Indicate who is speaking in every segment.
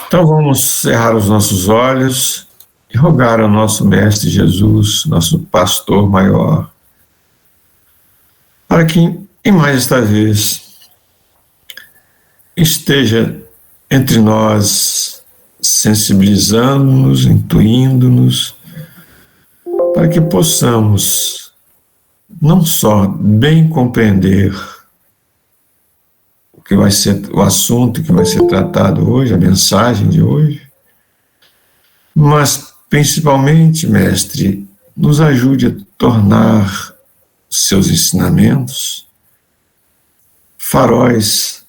Speaker 1: Então vamos cerrar os nossos olhos e rogar ao nosso Mestre Jesus, nosso pastor maior, para que em mais esta vez esteja entre nós, sensibilizando-nos, intuindo-nos, para que possamos não só bem compreender o que vai ser o assunto que vai ser tratado hoje, a mensagem de hoje, mas principalmente, Mestre, nos ajude a tornar seus ensinamentos faróis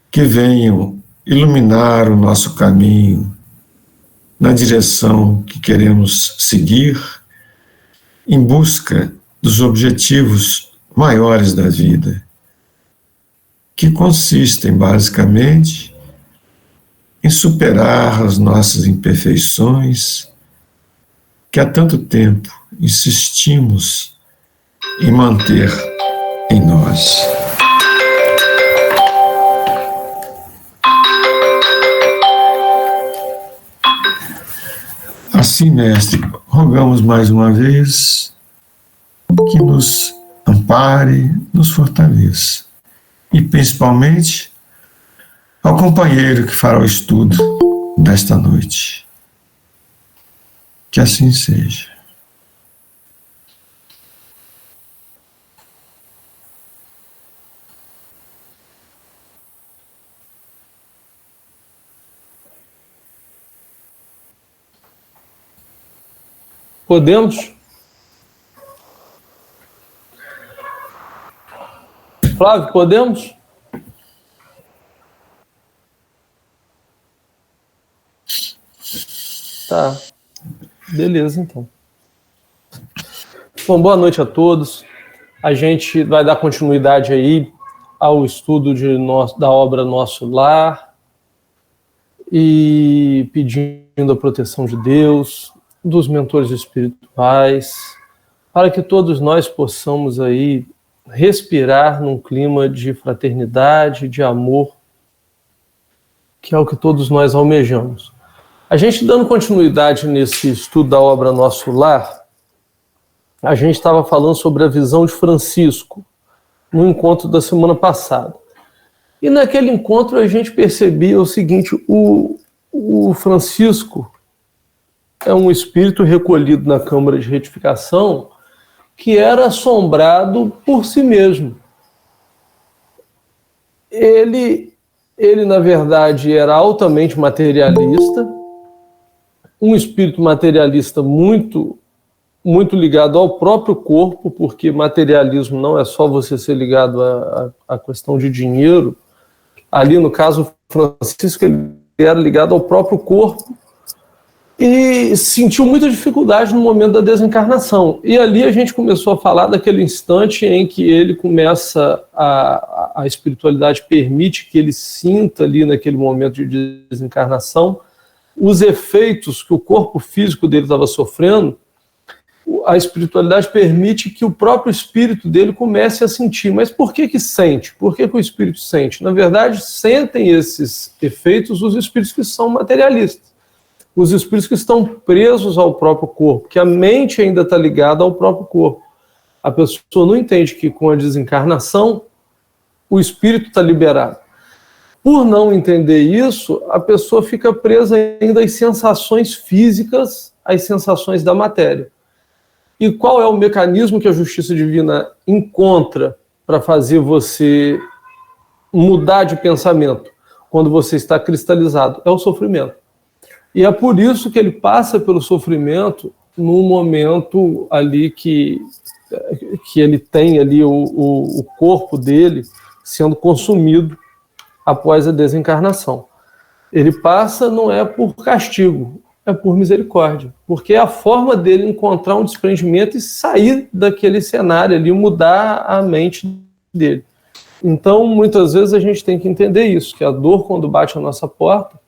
Speaker 1: que venham iluminar o nosso caminho na direção que queremos seguir em busca dos objetivos maiores da vida, que consistem basicamente em superar as nossas imperfeições que há tanto tempo insistimos em manter em nós. Assim, Mestre, rogamos mais uma vez que nos ampare, nos fortaleça. E principalmente ao companheiro que fará o estudo desta noite. Que assim seja.
Speaker 2: Podemos? Flávio, podemos? Tá. Beleza, então. Bom, boa noite a todos. A gente vai dar continuidade aí ao estudo da obra Nosso Lar e pedindo a proteção de Deus, dos mentores espirituais, para que todos nós possamos aí respirar num clima de fraternidade, de amor, que é o que todos nós almejamos. A gente, dando continuidade nesse estudo da obra Nosso Lar, a gente estava falando sobre a visão de Francisco, no encontro da semana passada. E naquele encontro a gente percebia o seguinte: o Francisco é um espírito recolhido na Câmara de Retificação que era assombrado por si mesmo. Ele na verdade, era altamente materialista, um espírito materialista muito, muito ligado ao próprio corpo, porque materialismo não é só você ser ligado à questão de dinheiro. Ali, no caso, Francisco, ele era ligado ao próprio corpo, e sentiu muita dificuldade no momento da desencarnação. E ali a gente começou a falar daquele instante em que ele começa, a espiritualidade permite que ele sinta ali naquele momento de desencarnação os efeitos que o corpo físico dele estava sofrendo. A espiritualidade permite que o próprio espírito dele comece a sentir. Mas por que sente? Por que o espírito sente? Na verdade, sentem esses efeitos os espíritos que são materialistas. Os espíritos que estão presos ao próprio corpo, que a mente ainda está ligada ao próprio corpo. A pessoa não entende que com a desencarnação o espírito está liberado. Por não entender isso, a pessoa fica presa ainda às sensações físicas, às sensações da matéria. E qual é o mecanismo que a justiça divina encontra para fazer você mudar de pensamento quando você está cristalizado? É o sofrimento. E é por isso que ele passa pelo sofrimento no momento ali que ele tem ali o corpo dele sendo consumido após a desencarnação. Ele passa não é por castigo, é por misericórdia, porque é a forma dele encontrar um desprendimento e sair daquele cenário ali, mudar a mente dele. Então, muitas vezes a gente tem que entender isso, que a dor, quando bate a nossa porta,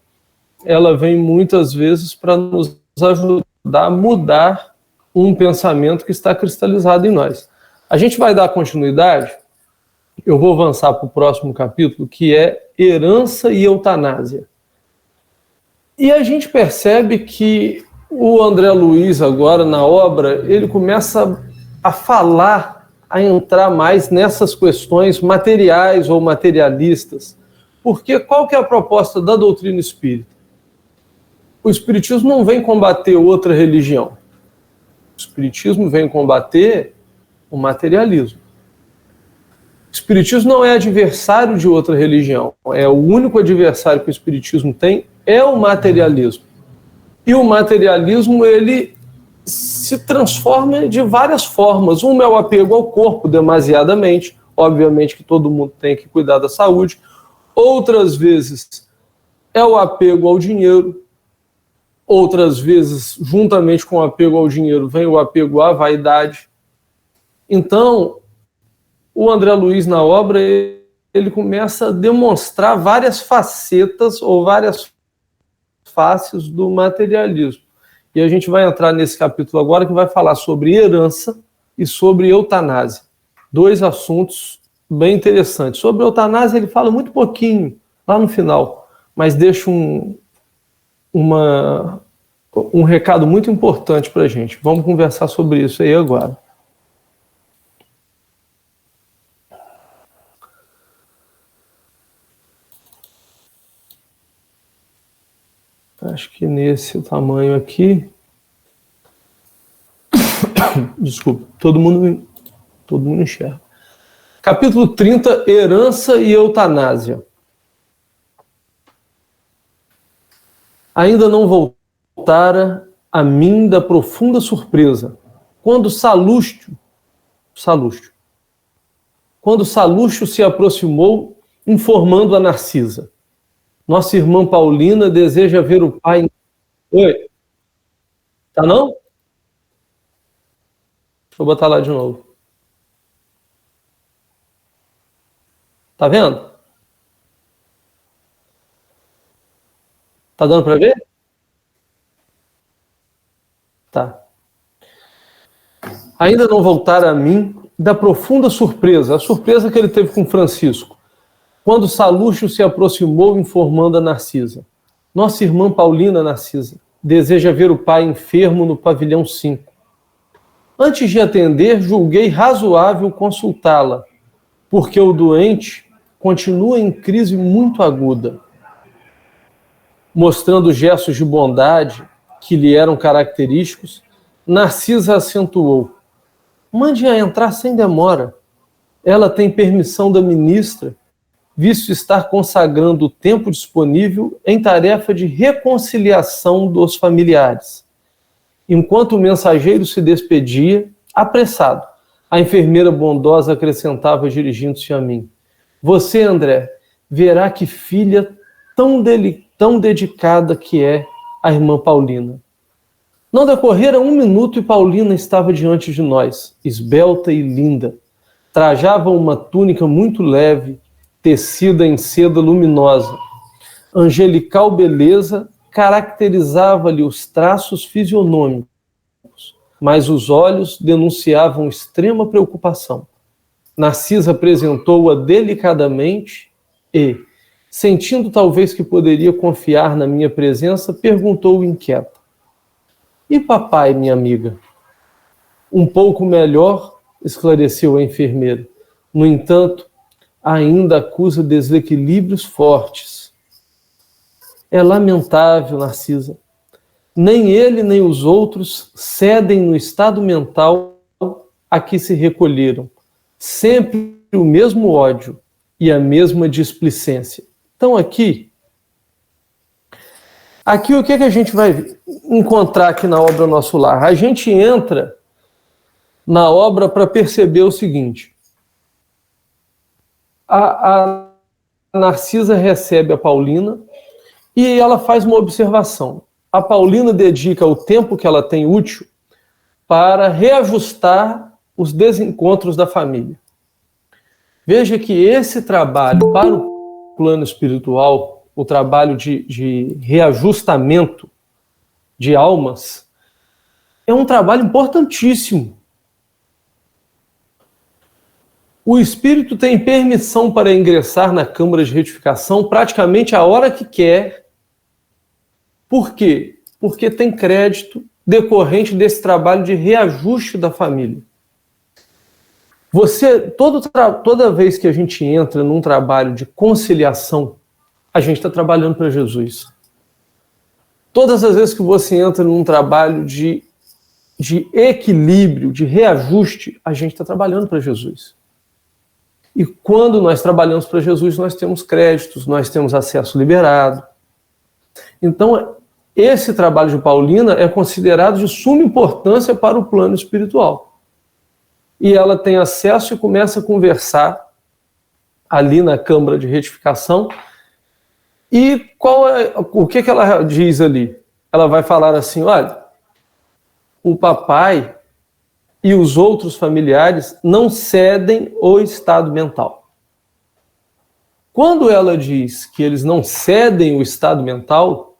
Speaker 2: ela vem muitas vezes para nos ajudar a mudar um pensamento que está cristalizado em nós. A gente vai dar continuidade, eu vou avançar para o próximo capítulo, que é herança e eutanásia. E a gente percebe que o André Luiz agora, na obra, ele começa a falar, a entrar mais nessas questões materiais ou materialistas. Porque qual que é a proposta da doutrina espírita? O espiritismo não vem combater outra religião. O espiritismo vem combater o materialismo. O espiritismo não é adversário de outra religião. É o único adversário que o espiritismo tem é o materialismo. E o materialismo, ele se transforma de várias formas. Uma é o apego ao corpo, demasiadamente. Obviamente que todo mundo tem que cuidar da saúde. Outras vezes é o apego ao dinheiro. Outras vezes, juntamente com o apego ao dinheiro, vem o apego à vaidade. Então, o André Luiz, na obra, ele começa a demonstrar várias facetas ou várias faces do materialismo. E a gente vai entrar nesse capítulo agora que vai falar sobre herança e sobre eutanásia. Dois assuntos bem interessantes. Sobre eutanásia ele fala muito pouquinho lá no final, mas deixa um recado muito importante para a gente. Vamos conversar sobre isso aí agora. Acho que nesse tamanho aqui... Desculpa, todo mundo enxerga. Capítulo 30, herança e eutanásia. Ainda não voltara a mim da profunda surpresa, quando Salustio se aproximou, informando a Narcisa. Nossa irmã Paulina deseja ver o pai... Oi? Tá não? Deixa eu botar lá de novo. Tá vendo? Tá dando para ver? Tá. Ainda não voltara a mim da profunda surpresa, a surpresa que ele teve com Francisco, quando Salustio se aproximou informando a Narcisa. Nossa irmã Paulina, Narcisa, deseja ver o pai enfermo no pavilhão 5. Antes de atender, julguei razoável consultá-la, porque o doente continua em crise muito aguda. Mostrando gestos de bondade que lhe eram característicos, Narcisa acentuou. Mande-a entrar sem demora. Ela tem permissão da ministra, visto estar consagrando o tempo disponível em tarefa de reconciliação dos familiares. Enquanto o mensageiro se despedia, apressado, a enfermeira bondosa acrescentava, dirigindo-se a mim. Você, André, verá que filha tão dedicada que é a irmã Paulina. Não decorrera 1 minuto e Paulina estava diante de nós, esbelta e linda. Trajava uma túnica muito leve, tecida em seda luminosa. Angelical beleza caracterizava-lhe os traços fisionômicos, mas os olhos denunciavam extrema preocupação. Narcisa apresentou-a delicadamente e, sentindo talvez que poderia confiar na minha presença, perguntou inquieta. E papai, minha amiga? Um pouco melhor, esclareceu a enfermeira. No entanto, ainda acusa desequilíbrios fortes. É lamentável, Narcisa. Nem ele nem os outros cedem no estado mental a que se recolheram. Sempre o mesmo ódio e a mesma displicência. Então aqui o que a gente vai encontrar aqui na obra Nosso Lar? A gente entra na obra para perceber o seguinte. A Narcisa recebe a Paulina e ela faz uma observação. A Paulina dedica o tempo que ela tem útil para reajustar os desencontros da família. Veja que esse trabalho para o plano espiritual, o trabalho de reajustamento de almas, é um trabalho importantíssimo. O espírito tem permissão para ingressar na câmara de retificação praticamente a hora que quer, Por quê? Porque tem crédito decorrente desse trabalho de reajuste da família. Toda vez que a gente entra num trabalho de conciliação, a gente está trabalhando para Jesus. Todas as vezes que você entra num trabalho de equilíbrio, de reajuste, a gente está trabalhando para Jesus. E quando nós trabalhamos para Jesus, nós temos créditos, nós temos acesso liberado. Então, esse trabalho de Paulina é considerado de suma importância para o plano espiritual. E ela tem acesso e começa a conversar ali na Câmara de Retificação. E o que ela diz ali? Ela vai falar assim, olha, o papai e os outros familiares não cedem o estado mental. Quando ela diz que eles não cedem o estado mental,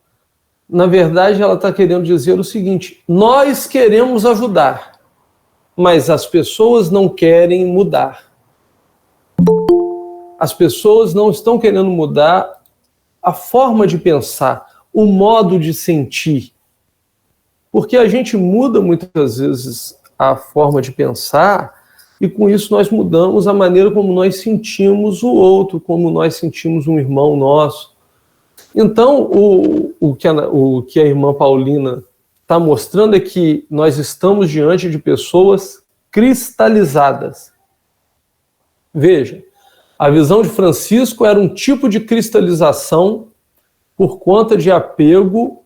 Speaker 2: na verdade ela está querendo dizer o seguinte: nós queremos ajudar, mas as pessoas não querem mudar. As pessoas não estão querendo mudar a forma de pensar, o modo de sentir. Porque a gente muda muitas vezes a forma de pensar e com isso nós mudamos a maneira como nós sentimos o outro, como nós sentimos um irmão nosso. Então, o que a irmã Paulina está mostrando é que nós estamos diante de pessoas cristalizadas. Veja, a visão de Francisco era um tipo de cristalização por conta de apego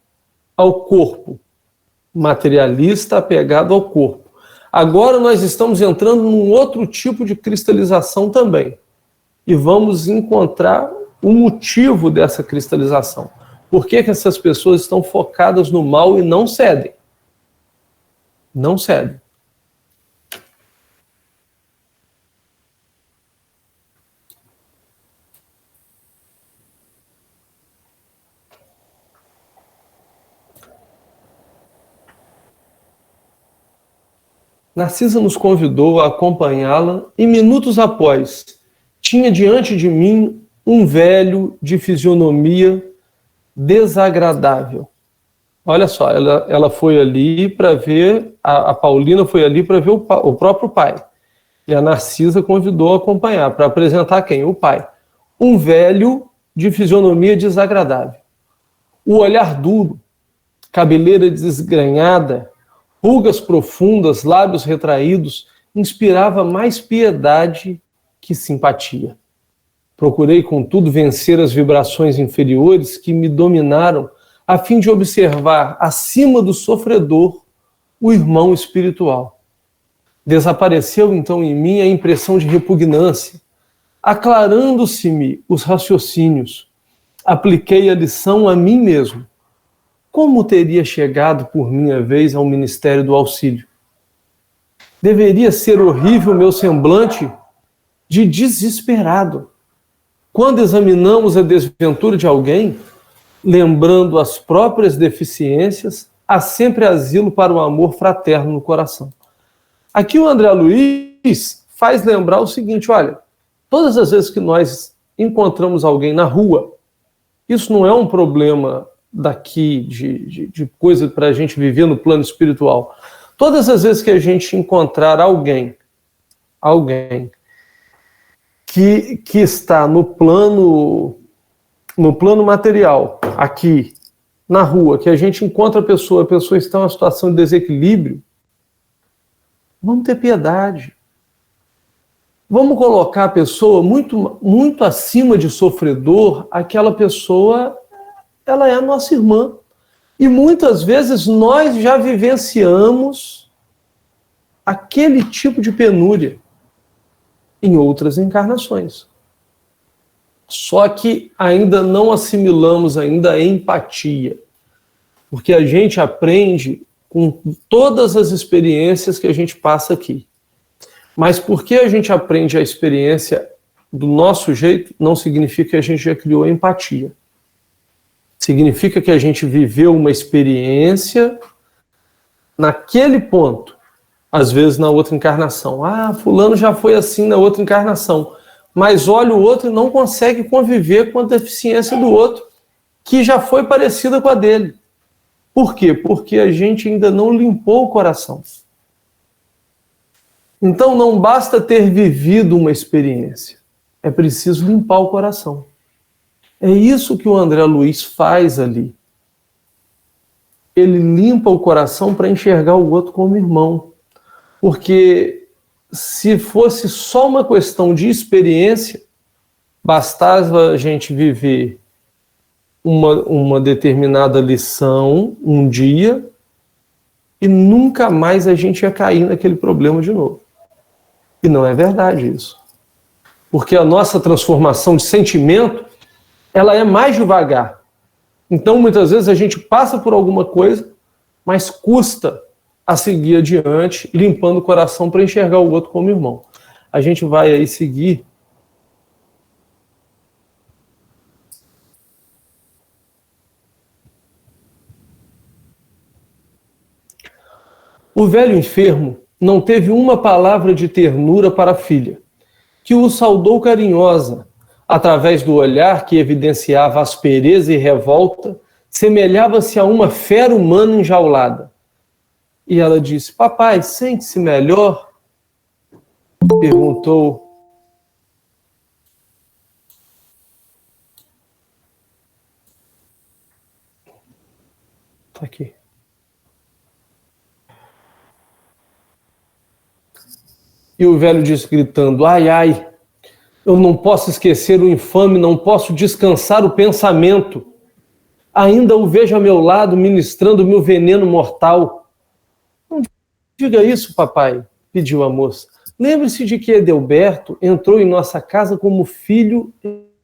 Speaker 2: ao corpo, materialista apegado ao corpo. Agora nós estamos entrando num outro tipo de cristalização também. E vamos encontrar o motivo dessa cristalização. Por que essas pessoas estão focadas no mal e não cedem? Não cedem. Narcisa nos convidou a acompanhá-la e minutos após, tinha diante de mim um velho de fisionomia desagradável. Olha só, ela foi ali para ver, a Paulina foi ali para ver o próprio pai. E a Narcisa convidou a acompanhar, para apresentar quem? O pai. Um velho de fisionomia desagradável. O olhar duro, cabeleira desgrenhada, rugas profundas, lábios retraídos, inspirava mais piedade que simpatia. Procurei, contudo, vencer as vibrações inferiores que me dominaram, a fim de observar, acima do sofredor, o irmão espiritual. Desapareceu, então, em mim a impressão de repugnância. Aclarando-se-me os raciocínios, apliquei a lição a mim mesmo. Como teria chegado por minha vez ao ministério do auxílio? Deveria ser horrível meu semblante de desesperado. Quando examinamos a desventura de alguém, lembrando as próprias deficiências, há sempre asilo para o amor fraterno no coração. Aqui o André Luiz faz lembrar o seguinte, olha, todas as vezes que nós encontramos alguém na rua, isso não é um problema daqui, de coisa para a gente viver no plano espiritual. Todas as vezes que a gente encontrar alguém que está no plano material, aqui, na rua, que a gente encontra a pessoa está em uma situação de desequilíbrio, vamos ter piedade. Vamos colocar a pessoa muito, muito acima de sofredor, aquela pessoa, ela é a nossa irmã. E muitas vezes nós já vivenciamos aquele tipo de penúria em outras encarnações. Só que ainda não assimilamos ainda a empatia. Porque a gente aprende com todas as experiências que a gente passa aqui. Mas porque a gente aprende a experiência do nosso jeito, não significa que a gente já criou a empatia. Significa que a gente viveu uma experiência naquele ponto, às vezes na outra encarnação. Ah, fulano já foi assim na outra encarnação. Mas olha o outro e não consegue conviver com a deficiência do outro, que já foi parecida com a dele. Por quê? Porque a gente ainda não limpou o coração. Então não basta ter vivido uma experiência, é preciso limpar o coração. É isso que o André Luiz faz ali. Ele limpa o coração para enxergar o outro como irmão. Porque se fosse só uma questão de experiência, bastava a gente viver uma determinada lição um dia e nunca mais a gente ia cair naquele problema de novo. E não é verdade isso. Porque a nossa transformação de sentimento, ela é mais devagar. Então, muitas vezes a gente passa por alguma coisa, mas custa a seguir adiante, limpando o coração para enxergar o outro como irmão. A gente vai aí seguir. O velho enfermo não teve uma palavra de ternura para a filha, que o saudou carinhosa, através do olhar que evidenciava aspereza e revolta, semelhava-se a uma fera humana enjaulada. E ela disse: papai, sente-se melhor? Perguntou. Está aqui. E o velho disse, gritando: ai, ai, eu não posso esquecer o infame, não posso descansar o pensamento. Ainda o vejo a meu lado, ministrando meu veneno mortal. Não diga isso, papai, pediu a moça. Lembre-se de que Edelberto entrou em nossa casa como filho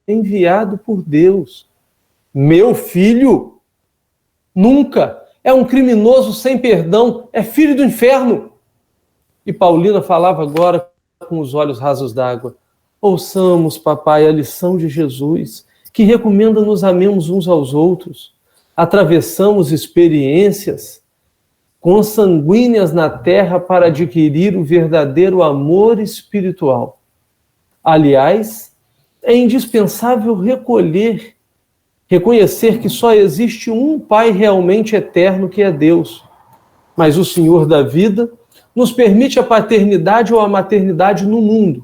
Speaker 2: enviado por Deus. Meu filho? Nunca! É um criminoso sem perdão, é filho do inferno. E Paulina falava agora com os olhos rasos d'água. Ouçamos, papai, a lição de Jesus, que recomenda nos amemos uns aos outros. Atravessamos experiências consanguíneas na terra para adquirir o verdadeiro amor espiritual. Aliás, é indispensável reconhecer que só existe um Pai realmente eterno, que é Deus. Mas o Senhor da vida nos permite a paternidade ou a maternidade no mundo,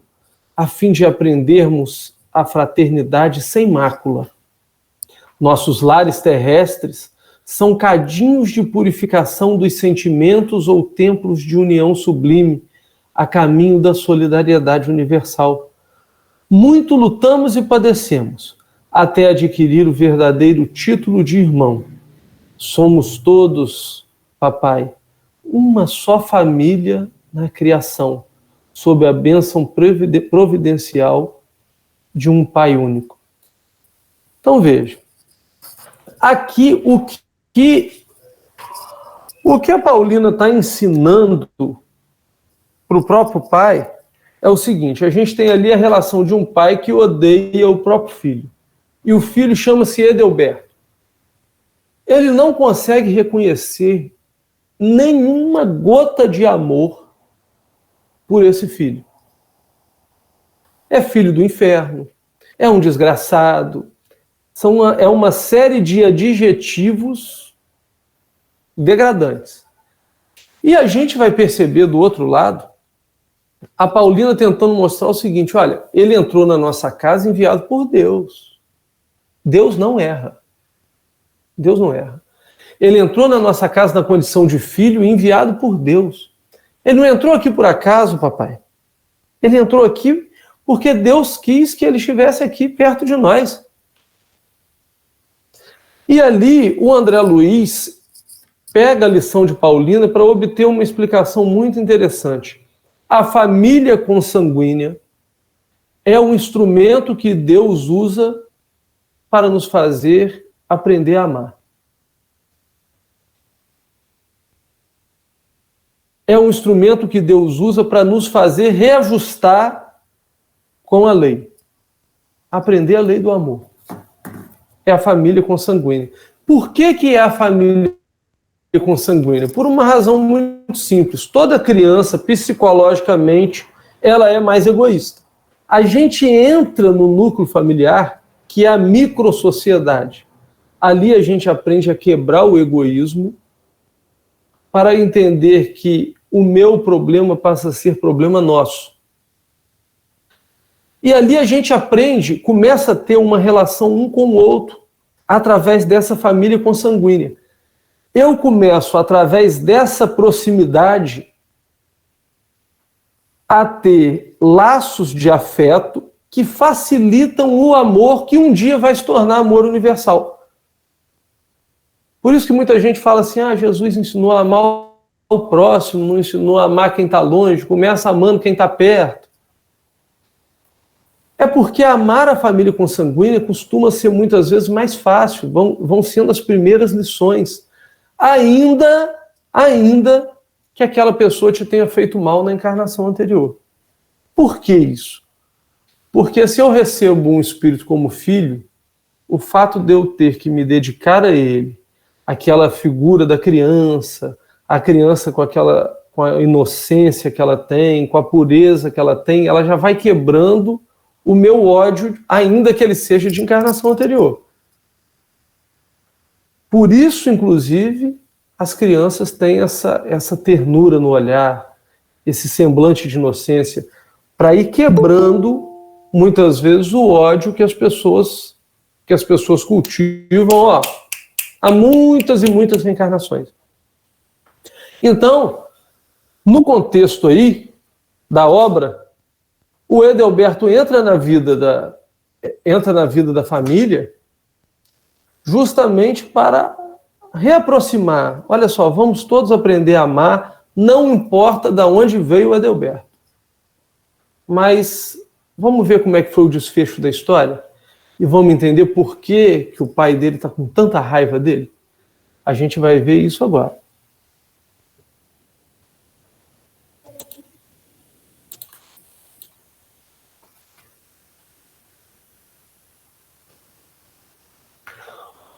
Speaker 2: a fim de aprendermos a fraternidade sem mácula. Nossos lares terrestres são cadinhos de purificação dos sentimentos ou templos de união sublime, a caminho da solidariedade universal. Muito lutamos e padecemos, até adquirir o verdadeiro título de irmão. Somos todos, papai, uma só família na criação, sob a bênção providencial de um Pai único. Então veja, aqui o que a Paulina está ensinando para o próprio pai é o seguinte: a gente tem ali a relação de um pai que odeia o próprio filho. E o filho chama-se Edelberto. Ele não consegue reconhecer nenhuma gota de amor por esse filho. É filho do inferno, é um desgraçado, é uma série de adjetivos degradantes. E a gente vai perceber do outro lado a Paulina tentando mostrar o seguinte: olha, ele entrou na nossa casa enviado por Deus. Deus não erra. Deus não erra. Ele entrou na nossa casa na condição de filho enviado por Deus. Ele não entrou aqui por acaso, papai. Ele entrou aqui porque Deus quis que ele estivesse aqui perto de nós. E ali o André Luiz pega a lição de Paulina para obter uma explicação muito interessante. A família consanguínea é um instrumento que Deus usa para nos fazer aprender a amar. É um instrumento que Deus usa para nos fazer reajustar com a lei. Aprender a lei do amor. É a família consanguínea. Por que é a família consanguínea? Por uma razão muito simples. Toda criança, psicologicamente, ela é mais egoísta. A gente entra no núcleo familiar, que é a microsociedade. Ali a gente aprende a quebrar o egoísmo para entender que o meu problema passa a ser problema nosso. E ali a gente aprende, começa a ter uma relação um com o outro, através dessa família consanguínea. Eu começo, através dessa proximidade, a ter laços de afeto que facilitam o amor que um dia vai se tornar amor universal. Por isso que muita gente fala assim, Jesus ensinou a amar o próximo, não ensinou a amar quem está longe, começa amando quem está perto. É porque amar a família consanguínea costuma ser muitas vezes mais fácil, vão sendo as primeiras lições, ainda que aquela pessoa te tenha feito mal na encarnação anterior. Por que isso? Porque se eu recebo um espírito como filho, o fato de eu ter que me dedicar a ele, aquela figura da criança, a criança com a inocência que ela tem, com a pureza que ela tem, ela já vai quebrando o meu ódio, ainda que ele seja de encarnação anterior. Por isso, inclusive, as crianças têm essa ternura no olhar, esse semblante de inocência, para ir quebrando, muitas vezes, o ódio que as pessoas cultivam há muitas e muitas reencarnações. Então, no contexto aí da obra, o Edelberto entra na vida da família justamente para reaproximar. Olha só, vamos todos aprender a amar, não importa de onde veio o Edelberto. Mas vamos ver como é que foi o desfecho da história? E vamos entender por que o pai dele está com tanta raiva dele? A gente vai ver isso agora.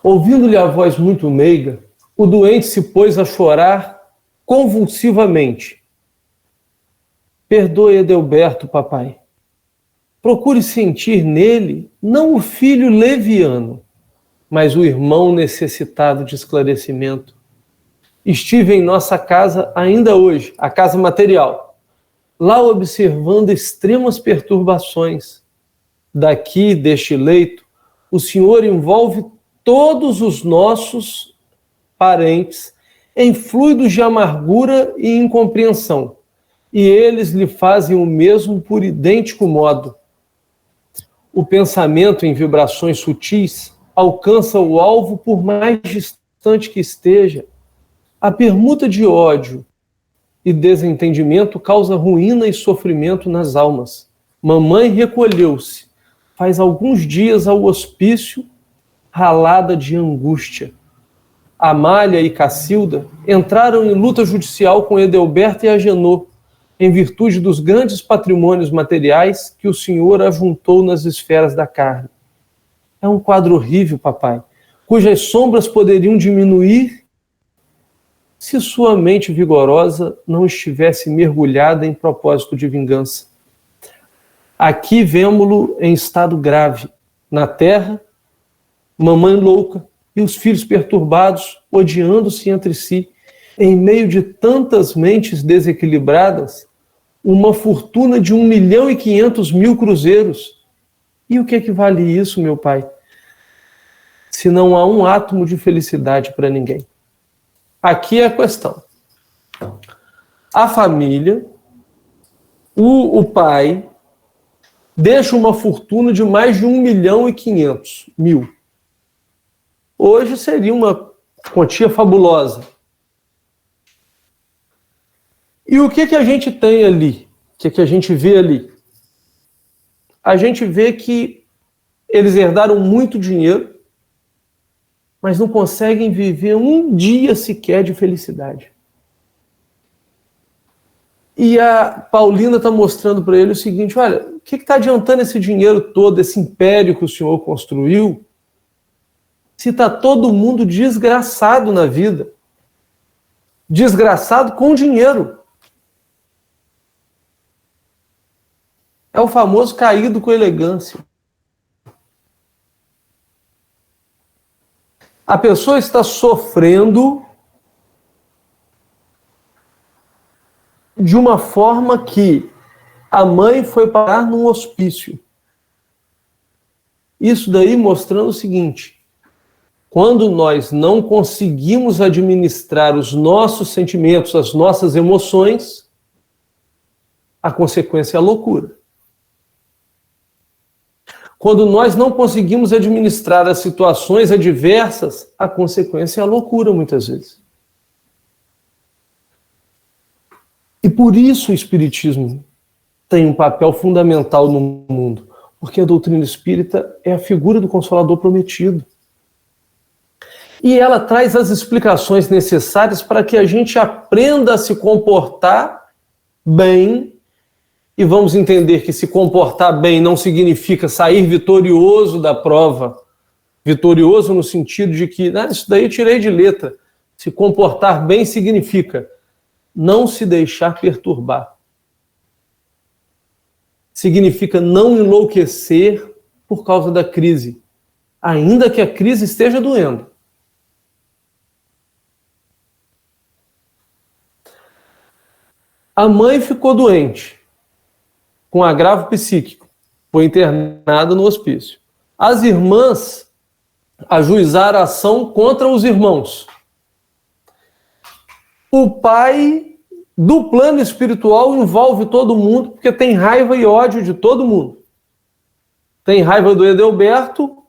Speaker 2: Ouvindo-lhe a voz muito meiga, o doente se pôs a chorar convulsivamente. Perdoe Edelberto, papai. Procure sentir nele não o filho leviano, mas o irmão necessitado de esclarecimento. Estive em nossa casa ainda hoje, a casa material, lá observando extremas perturbações. Daqui, deste leito, o Senhor envolve todos os nossos parentes em fluidos de amargura e incompreensão, e eles lhe fazem o mesmo por idêntico modo. O pensamento em vibrações sutis alcança o alvo por mais distante que esteja. A permuta de ódio e desentendimento causa ruína e sofrimento nas almas. Mamãe recolheu-se, faz alguns dias ao hospício, ralada de angústia. Amália e Cacilda entraram em luta judicial com Edelberto e Agenor, em virtude dos grandes patrimônios materiais que o Senhor ajuntou nas esferas da carne. É um quadro horrível, papai, cujas sombras poderiam diminuir se sua mente vigorosa não estivesse mergulhada em propósito de vingança. Aqui vemo-lo em estado grave, na terra, mamãe louca e os filhos perturbados, odiando-se entre si, em meio de tantas mentes desequilibradas, uma fortuna de 1.500.000 cruzeiros. E o que é que vale isso, meu pai? Se não há um átomo de felicidade para ninguém. Aqui é a questão. A família, o pai, deixa uma fortuna de mais de 1.500.000. Hoje seria uma quantia fabulosa. E o que a gente tem ali? O que a gente vê ali? A gente vê que eles herdaram muito dinheiro, mas não conseguem viver um dia sequer de felicidade. E a Paulina está mostrando para ele o seguinte, olha, o que está adiantando esse dinheiro todo, esse império que o senhor construiu, se está todo mundo desgraçado na vida? Desgraçado com dinheiro. É o famoso caído com elegância. A pessoa está sofrendo de uma forma que a mãe foi parar num hospício. Isso daí mostrando o seguinte: quando nós não conseguimos administrar os nossos sentimentos, as nossas emoções, a consequência é a loucura. Quando nós não conseguimos administrar as situações adversas, a consequência é a loucura, muitas vezes. E por isso o Espiritismo tem um papel fundamental no mundo, porque a doutrina espírita é a figura do Consolador prometido. E ela traz as explicações necessárias para que a gente aprenda a se comportar bem. E vamos entender que se comportar bem não significa sair vitorioso da prova. Vitorioso no sentido de que, isso daí eu tirei de letra. Se comportar bem significa não se deixar perturbar. Significa não enlouquecer por causa da crise, ainda que a crise esteja doendo. A mãe ficou doente, com agravo psíquico, foi internada no hospício. As irmãs ajuizaram a ação contra os irmãos. O pai do plano espiritual envolve todo mundo, porque tem raiva e ódio de todo mundo. Tem raiva do Edelberto,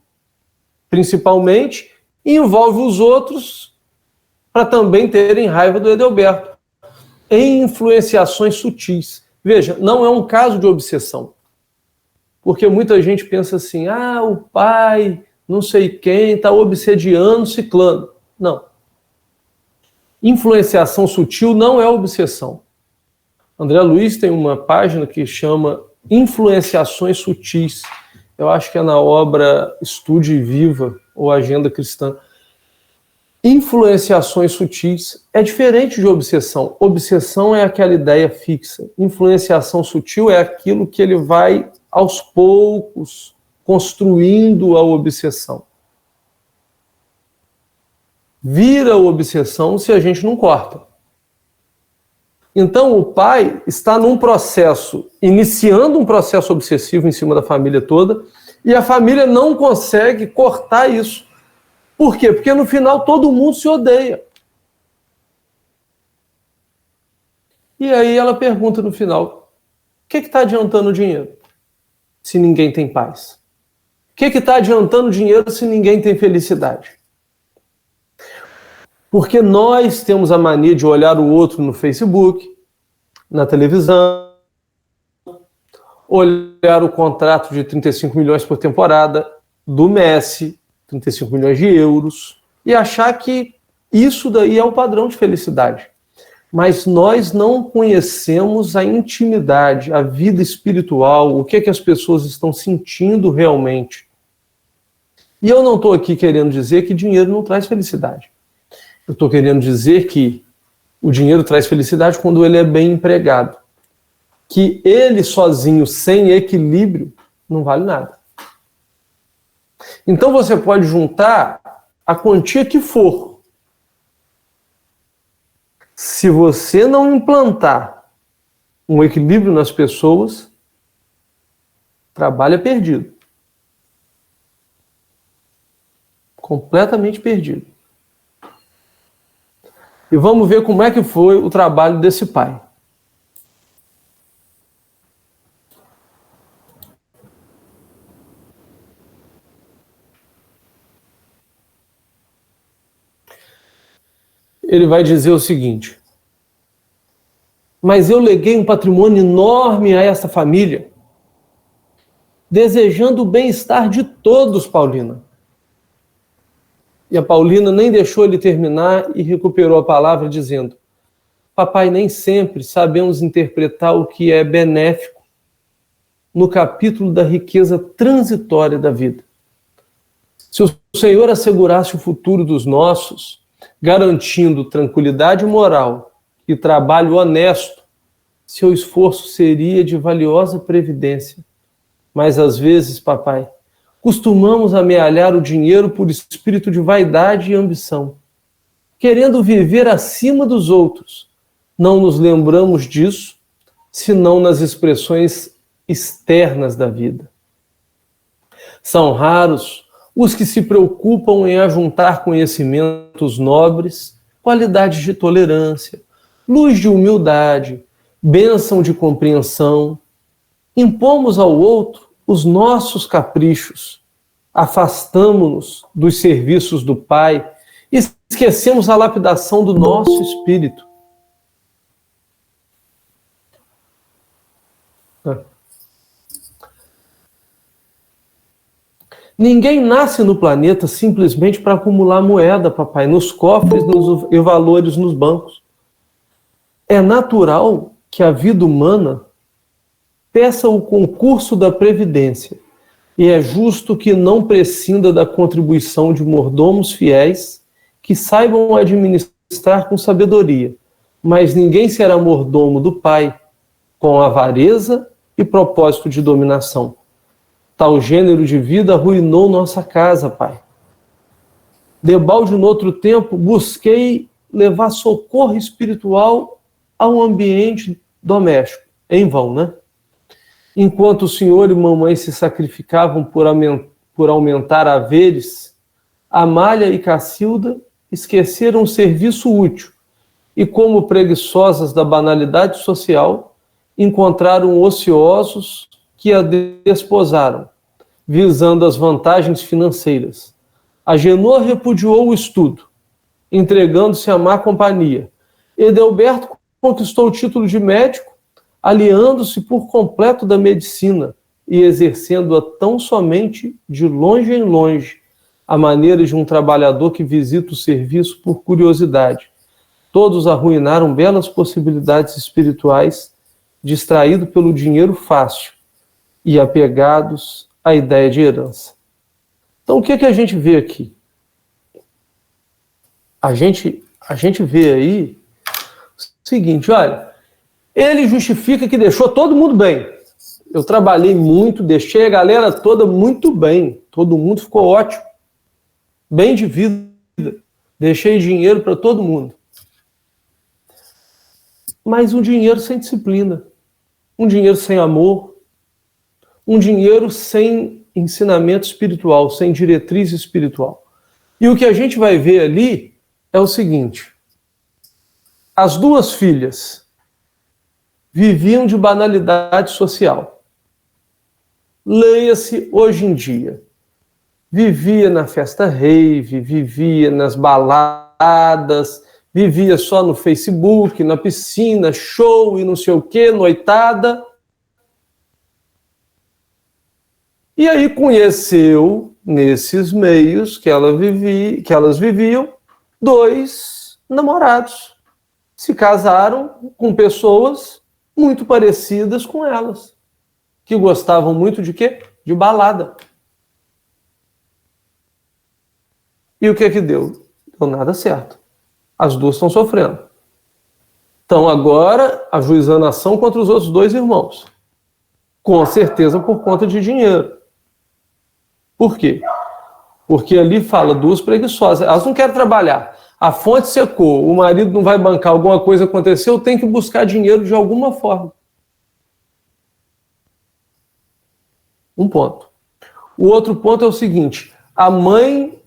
Speaker 2: principalmente, e envolve os outros para também terem raiva do Edelberto, em influenciações sutis. Veja, não é um caso de obsessão. Porque muita gente pensa assim, o pai, não sei quem, está obsediando ciclano. Não. Influenciação sutil não é obsessão. André Luiz tem uma página que chama Influenciações Sutis. Eu acho que é na obra Estude e Viva, ou Agenda Cristã. Influenciações sutis é diferente de obsessão. Obsessão é aquela ideia fixa. Influenciação sutil é aquilo que ele vai, aos poucos, construindo a obsessão. Vira obsessão se a gente não corta. Então o pai está num processo, iniciando um processo obsessivo em cima da família toda, e a família não consegue cortar isso. Por quê? Porque no final todo mundo se odeia. E aí ela pergunta no final, o que está adiantando o dinheiro se ninguém tem paz? O que está adiantando o dinheiro se ninguém tem felicidade? Porque nós temos a mania de olhar o outro no Facebook, na televisão, olhar o contrato de 35 milhões por temporada do Messi, 35 milhões de euros, e achar que isso daí é o padrão de felicidade. Mas nós não conhecemos a intimidade, a vida espiritual, o que é que as pessoas estão sentindo realmente. E eu não estou aqui querendo dizer que dinheiro não traz felicidade. Eu estou querendo dizer que o dinheiro traz felicidade quando ele é bem empregado. Que ele sozinho, sem equilíbrio, não vale nada. Então você pode juntar a quantia que for. Se você não implantar um equilíbrio nas pessoas, trabalho é perdido. Completamente perdido. E vamos ver como é que foi o trabalho desse pai. Ele vai dizer o seguinte: mas eu leguei um patrimônio enorme a essa família, desejando o bem-estar de todos, Paulina. E a Paulina nem deixou ele terminar e recuperou a palavra dizendo: papai, nem sempre sabemos interpretar o que é benéfico no capítulo da riqueza transitória da vida. Se o Senhor assegurasse o futuro dos nossos, garantindo tranquilidade moral e trabalho honesto, seu esforço seria de valiosa previdência. Mas às vezes, papai, costumamos amealhar o dinheiro por espírito de vaidade e ambição, querendo viver acima dos outros. Não nos lembramos disso, senão nas expressões externas da vida. São raros os que se preocupam em ajuntar conhecimentos nobres, qualidades de tolerância, luz de humildade, bênção de compreensão. Impomos ao outro os nossos caprichos, afastamo-nos dos serviços do Pai e esquecemos a lapidação do nosso espírito. Ninguém nasce no planeta simplesmente para acumular moeda, papai, nos cofres e valores nos bancos. É natural que a vida humana peça o concurso da previdência e é justo que não prescinda da contribuição de mordomos fiéis que saibam administrar com sabedoria, mas ninguém será mordomo do Pai com avareza e propósito de dominação. Tal gênero de vida arruinou nossa casa, Pai. Debalde, no outro tempo, busquei levar socorro espiritual ao ambiente doméstico. Em vão, né? Enquanto o senhor e mamãe se sacrificavam por aumentar haveres, Amália e Cacilda esqueceram o serviço útil e, como preguiçosas da banalidade social, encontraram ociosos que a desposaram, visando as vantagens financeiras. Agenor repudiou o estudo, entregando-se à má companhia. Edelberto conquistou o título de médico, aliando-se por completo da medicina e exercendo-a tão somente de longe em longe, à maneira de um trabalhador que visita o serviço por curiosidade. Todos arruinaram belas possibilidades espirituais, distraídos pelo dinheiro fácil e apegados à ideia de herança. Então, o que a gente vê aqui? A gente vê aí o seguinte, olha, ele justifica que deixou todo mundo bem. Eu trabalhei muito, deixei a galera toda muito bem, todo mundo ficou ótimo, bem de vida, deixei dinheiro para todo mundo. Mas um dinheiro sem disciplina, um dinheiro sem amor, um dinheiro sem ensinamento espiritual, sem diretriz espiritual. E o que a gente vai ver ali é o seguinte: as duas filhas viviam de banalidade social. Leia-se hoje em dia. Vivia na festa rave, vivia nas baladas, vivia só no Facebook, na piscina, show e não sei o quê, noitada. E aí conheceu, nesses meios que elas viviam, dois namorados. Se casaram com pessoas muito parecidas com elas, que gostavam muito de quê? De balada. E o que deu? Deu nada certo. As duas estão sofrendo. Estão agora ajuizando ação contra os outros dois irmãos. Com certeza por conta de dinheiro. Por quê? Porque ali fala duas preguiçosas. Elas não querem trabalhar. A fonte secou, o marido não vai bancar, alguma coisa aconteceu, tem que buscar dinheiro de alguma forma. Um ponto. O outro ponto é o seguinte: a mãe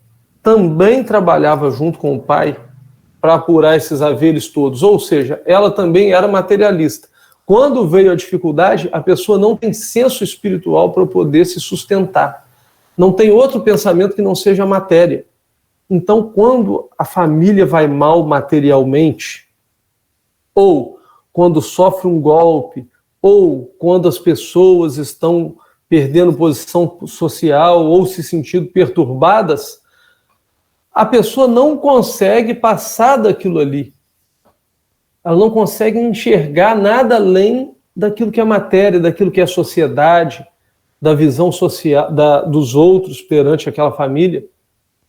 Speaker 2: também trabalhava junto com o pai para apurar esses haveres todos, ou seja, ela também era materialista. Quando veio a dificuldade, a pessoa não tem senso espiritual para poder se sustentar. Não tem outro pensamento que não seja a matéria. Então, quando a família vai mal materialmente, ou quando sofre um golpe, ou quando as pessoas estão perdendo posição social ou se sentindo perturbadas, a pessoa não consegue passar daquilo ali. Ela não consegue enxergar nada além daquilo que é matéria, daquilo que é sociedade, da visão social dos outros perante aquela família,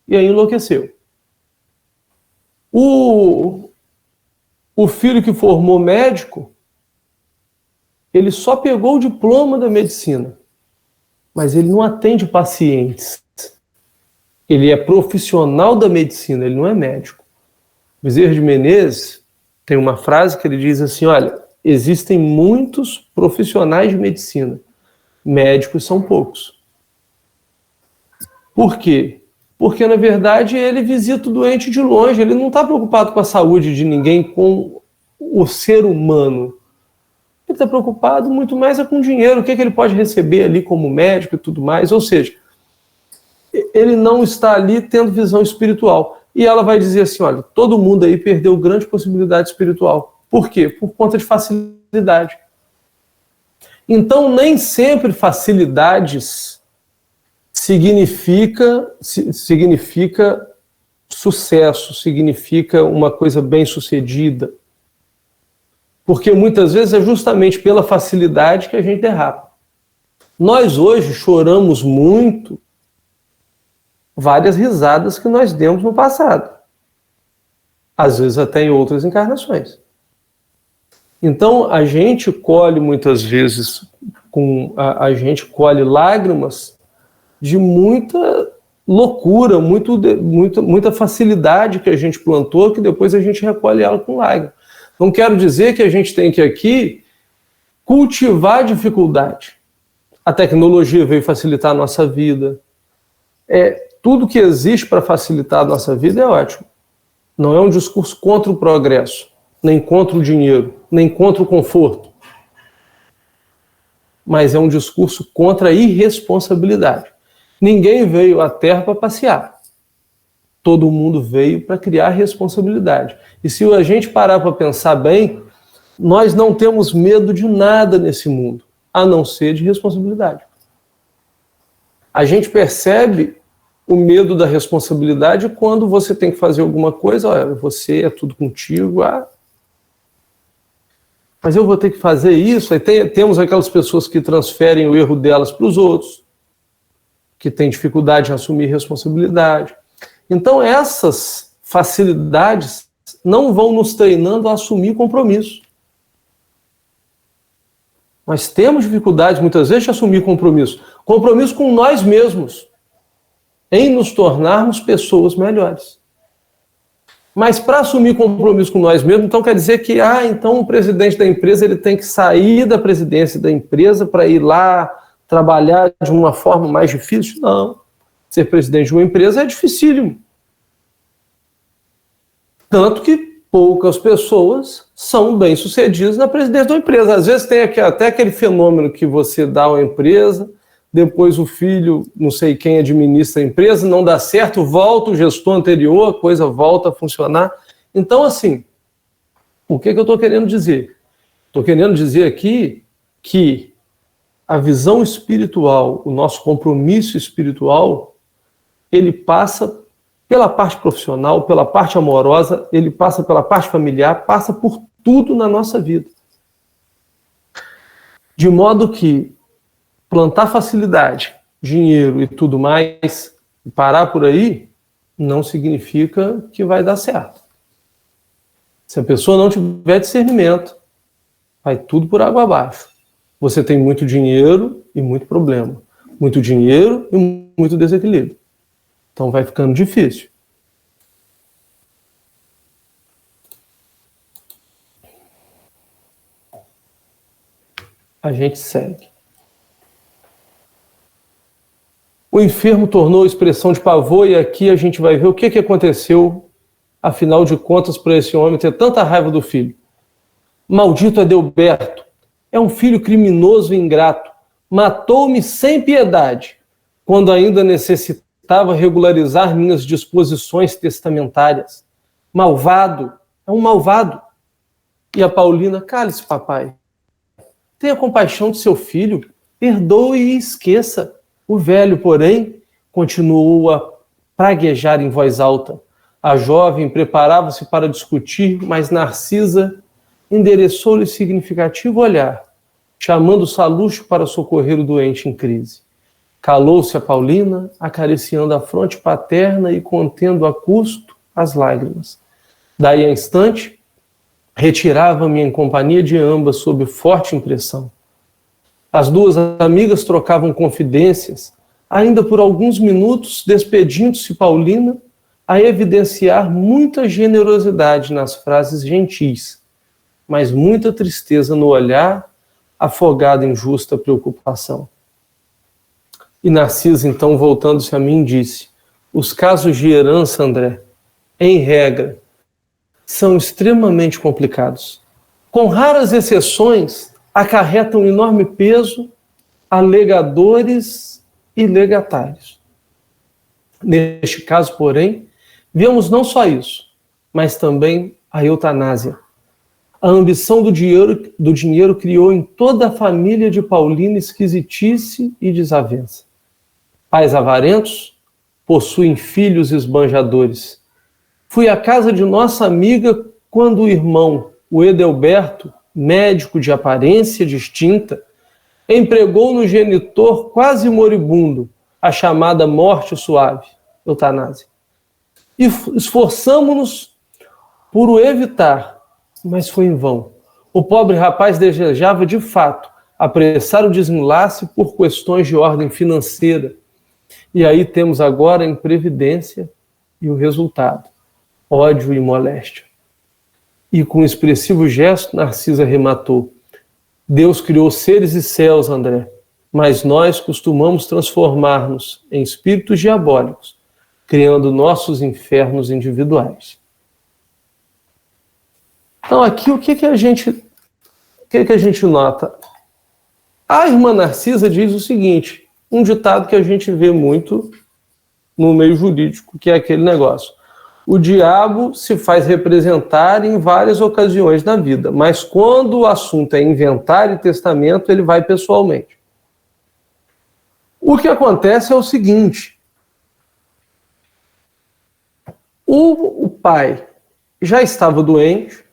Speaker 2: e aí enlouqueceu. O filho que formou médico, ele só pegou o diploma da medicina. mas ele não atende pacientes. Ele é profissional da medicina, ele não é médico. Bezerra de Menezes tem uma frase que ele diz assim, olha, existem muitos profissionais de medicina, médicos são poucos. Por quê? Porque, na verdade, ele visita o doente de longe, ele não está preocupado com a saúde de ninguém, com o ser humano. Ele está preocupado muito mais com dinheiro, o que ele pode receber ali como médico e tudo mais. Ou seja, ele não está ali tendo visão espiritual. E ela vai dizer assim, olha, todo mundo aí perdeu grande possibilidade espiritual. Por quê? Por conta de facilidade. Então, nem sempre facilidades significa sucesso, significa uma coisa bem-sucedida. Porque muitas vezes é justamente pela facilidade que a gente derrapa. Nós hoje choramos muito várias risadas que nós demos no passado. Às vezes até em outras encarnações. Então a gente colhe muitas vezes, a gente colhe lágrimas de muita loucura, muita facilidade que a gente plantou, que depois a gente recolhe ela com lágrimas. Não quero dizer que a gente tem que aqui cultivar a dificuldade. A tecnologia veio facilitar a nossa vida. Tudo que existe para facilitar a nossa vida é ótimo. Não é um discurso contra o progresso, nem contra o dinheiro, nem contra o conforto. Mas é um discurso contra a irresponsabilidade. Ninguém veio à Terra para passear. Todo mundo veio para criar responsabilidade. E se a gente parar para pensar bem, nós não temos medo de nada nesse mundo, a não ser de responsabilidade. A gente percebe o medo da responsabilidade quando você tem que fazer alguma coisa, olha, você é tudo contigo, mas eu vou ter que fazer isso. Aí temos aquelas pessoas que transferem o erro delas para os outros, que têm dificuldade em assumir responsabilidade. Então essas facilidades não vão nos treinando a assumir compromisso. Nós temos dificuldade muitas vezes de assumir compromisso. Compromisso com nós mesmos, em nos tornarmos pessoas melhores. Mas para assumir compromisso com nós mesmos, então quer dizer que então o presidente da empresa ele tem que sair da presidência da empresa para ir lá trabalhar de uma forma mais difícil? Não. Ser presidente de uma empresa é dificílimo. Tanto que poucas pessoas são bem-sucedidas na presidência de uma empresa. Às vezes tem até aquele fenômeno que você dá uma empresa, depois o filho, não sei quem administra a empresa, não dá certo, volta o gestor anterior, a coisa volta a funcionar. Então, assim, o que eu estou querendo dizer? Estou querendo dizer aqui que a visão espiritual, o nosso compromisso espiritual, ele passa pela parte profissional, pela parte amorosa, ele passa pela parte familiar, passa por tudo na nossa vida. De modo que plantar facilidade, dinheiro e tudo mais, e parar por aí, não significa que vai dar certo. Se a pessoa não tiver discernimento, vai tudo por água abaixo. Você tem muito dinheiro e muito problema. Muito dinheiro e muito desequilíbrio. Então vai ficando difícil. A gente segue. O enfermo tornou expressão de pavor e aqui a gente vai ver o que aconteceu, afinal de contas, para esse homem ter tanta raiva do filho. Maldito Adelberto, é um filho criminoso e ingrato. Matou-me sem piedade, quando ainda necessitava regularizar minhas disposições testamentárias. Malvado, é um malvado. E a Paulina, cale-se, papai. Tenha compaixão de seu filho, perdoe e esqueça. O velho, porém, continuou a praguejar em voz alta. A jovem preparava-se para discutir, mas Narcisa endereçou-lhe significativo olhar, chamando Saluxo para socorrer o doente em crise. Calou-se a Paulina, acariciando a fronte paterna e contendo a custo as lágrimas. Daí a instante, retirava-me em companhia de ambas sob forte impressão. As duas amigas trocavam confidências, ainda por alguns minutos, despedindo-se Paulina a evidenciar muita generosidade nas frases gentis, mas muita tristeza no olhar, afogado em justa preocupação. E Narcisa, então, voltando-se a mim, disse: os casos de herança, André, em regra, são extremamente complicados. Com raras exceções, acarretam enorme peso a legadores e legatários. Neste caso, porém, vemos não só isso, mas também a eutanásia. A ambição do dinheiro criou em toda a família de Paulina esquisitice e desavença. Pais avarentos possuem filhos esbanjadores. Fui à casa de nossa amiga quando o irmão, o Edelberto, médico de aparência distinta, empregou no genitor quase moribundo a chamada morte suave, eutanásia. E esforçamo-nos por o evitar, mas foi em vão. O pobre rapaz desejava, de fato, apressar o desenlace por questões de ordem financeira. E aí temos agora a imprevidência e o resultado, ódio e moléstia. E com um expressivo gesto, Narcisa rematou: Deus criou seres e céus, André, mas nós costumamos transformar-nos em espíritos diabólicos, criando nossos infernos individuais. Então aqui o que a gente nota? A irmã Narcisa diz o seguinte, um ditado que a gente vê muito no meio jurídico, que é aquele negócio: o diabo se faz representar em várias ocasiões na vida, mas quando o assunto é inventário e testamento, ele vai pessoalmente. O que acontece é o seguinte: o pai já estava doente,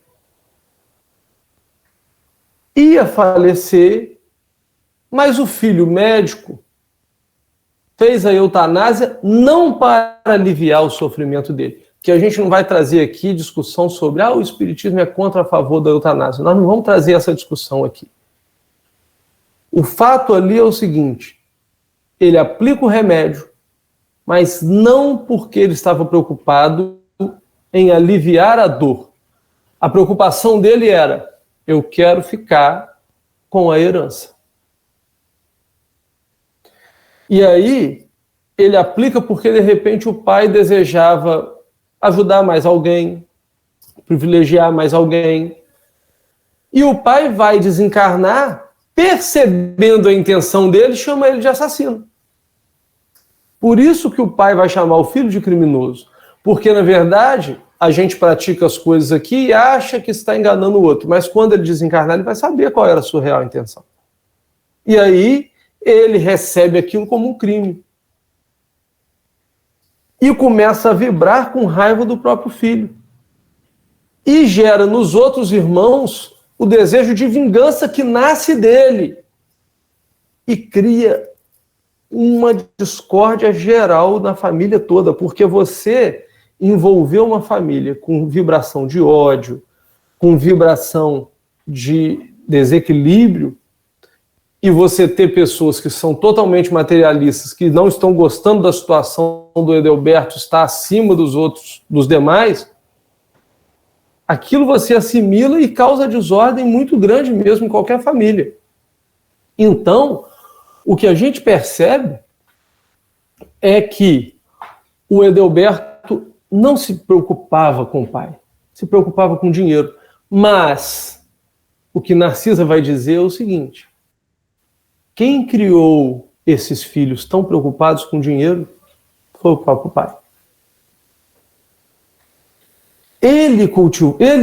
Speaker 2: ia falecer, mas o filho médico fez a eutanásia não para aliviar o sofrimento dele. Que a gente não vai trazer aqui discussão sobre o espiritismo é contra a favor da eutanásia. Nós não vamos trazer essa discussão aqui. O fato ali é o seguinte: ele aplica o remédio, mas não porque ele estava preocupado em aliviar a dor. A preocupação dele era: eu quero ficar com a herança. E aí, ele aplica porque, de repente, o pai desejava ajudar mais alguém, privilegiar mais alguém. E o pai vai desencarnar, percebendo a intenção dele, chama ele de assassino. Por isso que o pai vai chamar o filho de criminoso. Porque, na verdade, a gente pratica as coisas aqui e acha que está enganando o outro. Mas quando ele desencarnar, ele vai saber qual era a sua real intenção. E aí, ele recebe aquilo como um crime. E começa a vibrar com raiva do próprio filho. E gera nos outros irmãos o desejo de vingança que nasce dele. E cria uma discórdia geral na família toda, porque você envolveu uma família com vibração de ódio, com vibração de desequilíbrio, e você ter pessoas que são totalmente materialistas, que não estão gostando da situação do Edelberto, está acima dos outros, dos demais, aquilo você assimila e causa desordem muito grande mesmo em qualquer família. Então, o que a gente percebe é que o Edelberto não se preocupava com o pai, se preocupava com o dinheiro. Mas o que Narcisa vai dizer é o seguinte: quem criou esses filhos tão preocupados com dinheiro foi o próprio pai. Ele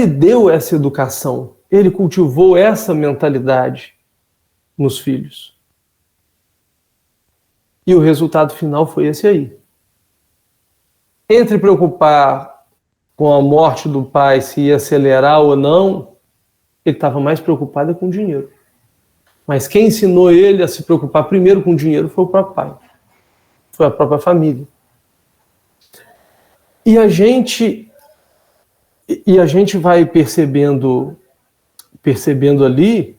Speaker 2: deu essa educação, ele cultivou essa mentalidade nos filhos. E o resultado final foi esse aí. Entre preocupar com a morte do pai, se ia acelerar ou não, ele estava mais preocupado com o dinheiro. Mas quem ensinou ele a se preocupar primeiro com o dinheiro foi o próprio pai. Foi a própria família. E a gente vai percebendo ali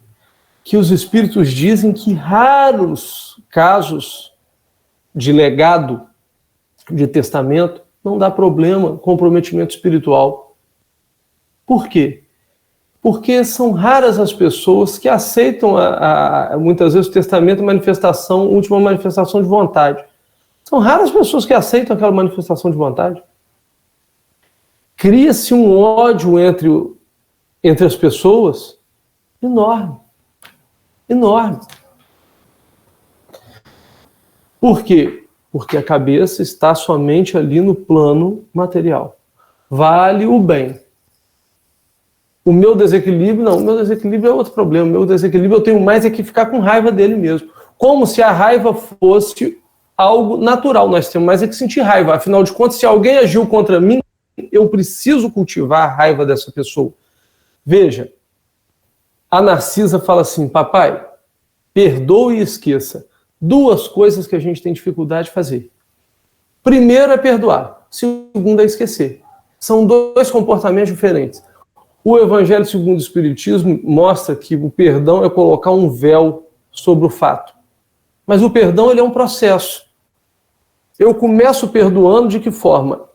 Speaker 2: que os espíritos dizem que raros casos de legado, de testamento, não dá problema, comprometimento espiritual. Por quê? Porque são raras as pessoas que aceitam, muitas vezes, o testamento, última manifestação de vontade. São raras as pessoas que aceitam aquela manifestação de vontade. Cria-se um ódio entre as pessoas enorme. Enorme. Por quê? Porque a cabeça está somente ali no plano material. Vale o bem. O meu desequilíbrio, não, o meu desequilíbrio é outro problema. O meu desequilíbrio eu tenho mais é que ficar com raiva dele mesmo. Como se a raiva fosse algo natural. Nós temos mais é que sentir raiva. Afinal de contas, se alguém agiu contra mim, eu preciso cultivar a raiva dessa pessoa. Veja, a Narcisa fala assim: papai, perdoe e esqueça. Duas coisas que a gente tem dificuldade de fazer. Primeiro é perdoar, segundo é esquecer. São dois comportamentos diferentes. O Evangelho segundo o Espiritismo mostra que o perdão é colocar um véu sobre o fato. Mas o perdão, ele é um processo. Eu começo perdoando de que forma?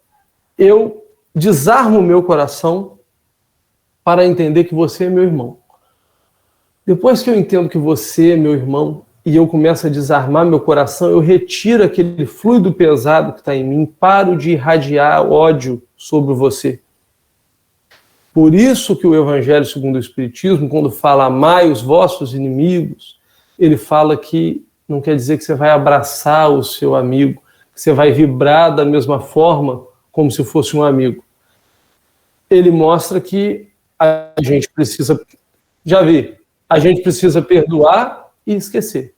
Speaker 2: Eu desarmo o meu coração para entender que você é meu irmão. Depois que eu entendo que você é meu irmão e eu começo a desarmar meu coração, eu retiro aquele fluido pesado que está em mim, paro de irradiar ódio sobre você. Por isso que o Evangelho segundo o Espiritismo, quando fala amai os vossos inimigos, ele fala que não quer dizer que você vai abraçar o seu amigo, que você vai vibrar da mesma forma como se fosse um amigo. Ele mostra que a gente precisa, a gente precisa perdoar e esquecer.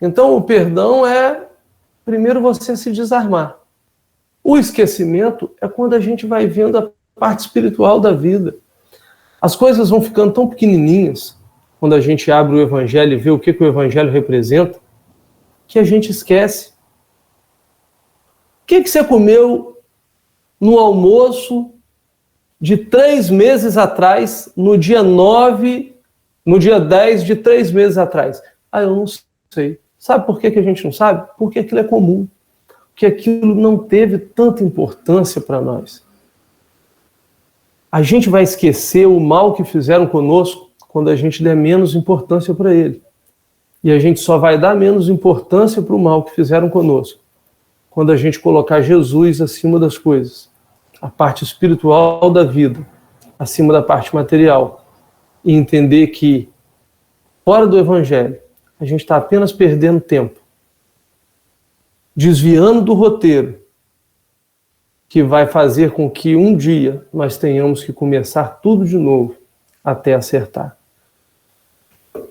Speaker 2: Então o perdão é, primeiro, você se desarmar. O esquecimento é quando a gente vai vendo a parte espiritual da vida. As coisas vão ficando tão pequenininhas, quando a gente abre o Evangelho e vê o que o Evangelho representa, que a gente esquece. O que você comeu no almoço de 3 meses atrás, no dia 9, no dia 10 de 3 meses atrás? Ah, eu não sei. Sabe por que a gente não sabe? Porque aquilo é comum. Porque aquilo não teve tanta importância para nós. A gente vai esquecer o mal que fizeram conosco quando a gente der menos importância para ele. E a gente só vai dar menos importância para o mal que fizeram conosco quando a gente colocar Jesus acima das coisas, a parte espiritual da vida, acima da parte material, e entender que, fora do Evangelho, a gente está apenas perdendo tempo, desviando do roteiro, que vai fazer com que um dia nós tenhamos que começar tudo de novo até acertar.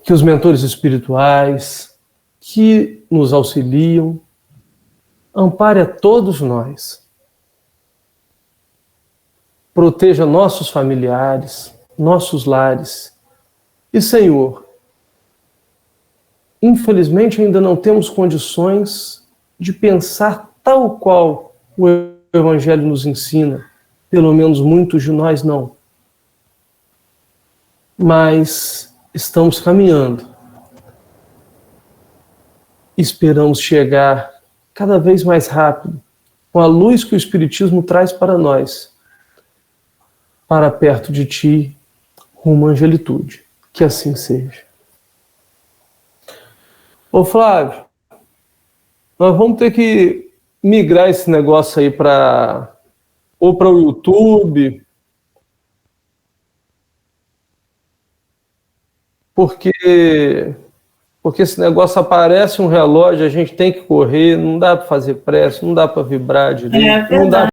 Speaker 2: Que os mentores espirituais que nos auxiliam ampare a todos nós. Proteja nossos familiares, nossos lares. E, Senhor, infelizmente ainda não temos condições de pensar tal qual o Evangelho nos ensina, pelo menos muitos de nós não. Mas estamos caminhando. Esperamos chegar cada vez mais rápido com a luz que o Espiritismo traz para nós, para perto de Ti, rumo à angelitude. Que assim seja. Ô Flávio, nós vamos ter que migrar esse negócio aí para o YouTube, porque esse negócio aparece um relógio, a gente tem que correr, não dá para fazer pressa, não dá para vibrar direito, não dá